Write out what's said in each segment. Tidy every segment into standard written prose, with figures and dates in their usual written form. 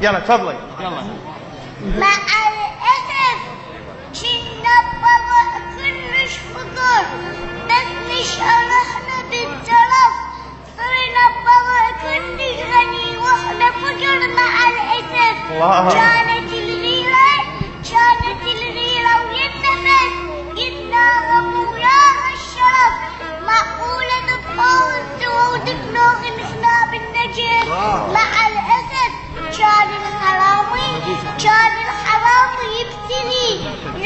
يلا تفضلي. يلا. مع الأسف كنا بابا كلش فطر، بس نشأرحنا بالترف، صرنا بابا كلش غني واحنا فقر مع الأسف. كانت الغيرة وينبت يتناغم وياها الشرف، معقولة نتفاوض سوا وتكنوغ نحنا بالنجف. مع الأسف كان الحرامي يبتلي،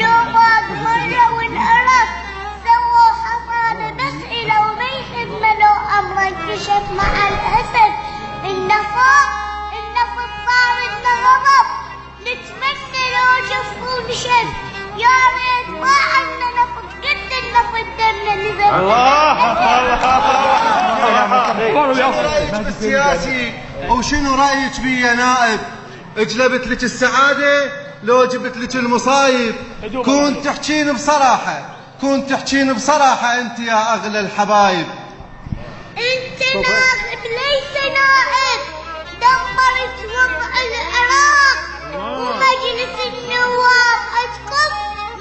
لو ما مرة وانقرف سوى حصانة بس إلو ما يخدمه لو أمره انكشف. مع الأسف النفط صار لنا غضب، نتمنى لو جف ونشف، يا ريت ما عنا نفط قد النفط دمنا نزف. شنو رايك بالسياسي وشنو رايك بي يا نائب؟ جلبت لك السعاده لو جبت لك المصايب؟ كنت تحكين بصراحه انت يا اغلى الحبايب. انت نائب ليس نائب، دمرت وضع العراق ومجلس النواب عندكم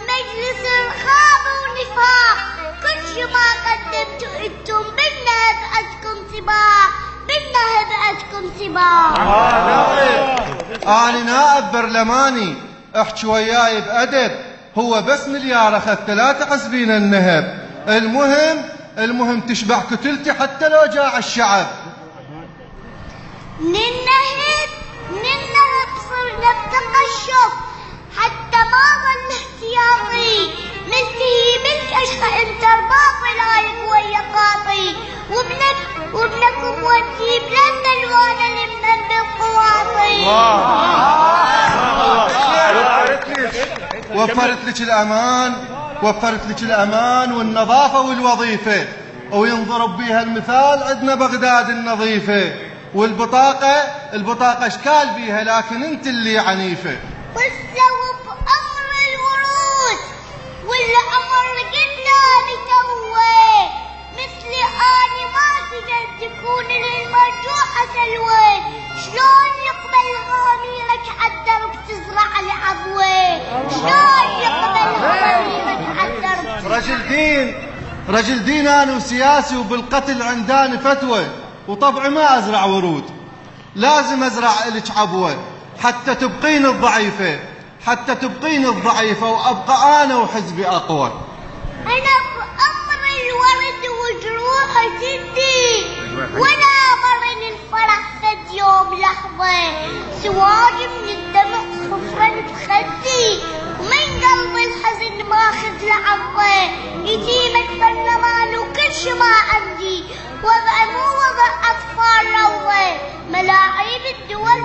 مجلس رخاب ونفاق. كل شي ما قدمتوا انتم بالنهب عندكم سباق. انا نائب برلماني، احكي وياي بأدب، هو بس مليار اخذ 3 حسبين النهب. المهم تشبع كتلتي حتى لو جاع الشعب. من النهب صرنا بتقشف حتى ما ظل احتياطي، ملتهي ملك اشقى انت رباطي لايق ويا قاطي، وابنكم ودي بلند الوانا لمن بالقواطي. وفرت لك الامان والنظافه والوظيفه، وينضرب بيها المثال عندنا بغداد النظيفه، والبطاقه اشكال بيها لكن انت اللي عنيفه. وسوا بأمر الورود والأمر قدامي توه، مثلي أنا ما تقدر تكون للمرجوحة سلوى، شلون يقبل غاميرك عالدرب تزرع العبوة؟ شلون يقبل غاميرك عالدرب؟ رجل دين انا وسياسي وبالقتل عنداني فتوى، وطبعي ما ازرع ورود، لازم ازرع الك عبوه حتى تبقين الضعيفة وأبقى أنا وحزبي أقوى. أنا بأمر الورد وجروح جدي، وأنا أمرني الفرح فد يوم لحظة، سواج من الدمع صفرا بخدي، ومن قلب الحزن ماخذ لعظة، يتيمة برلمان وكل شي ما عندي، وضع مو وضع أطفال روضة، ملاعيب الدول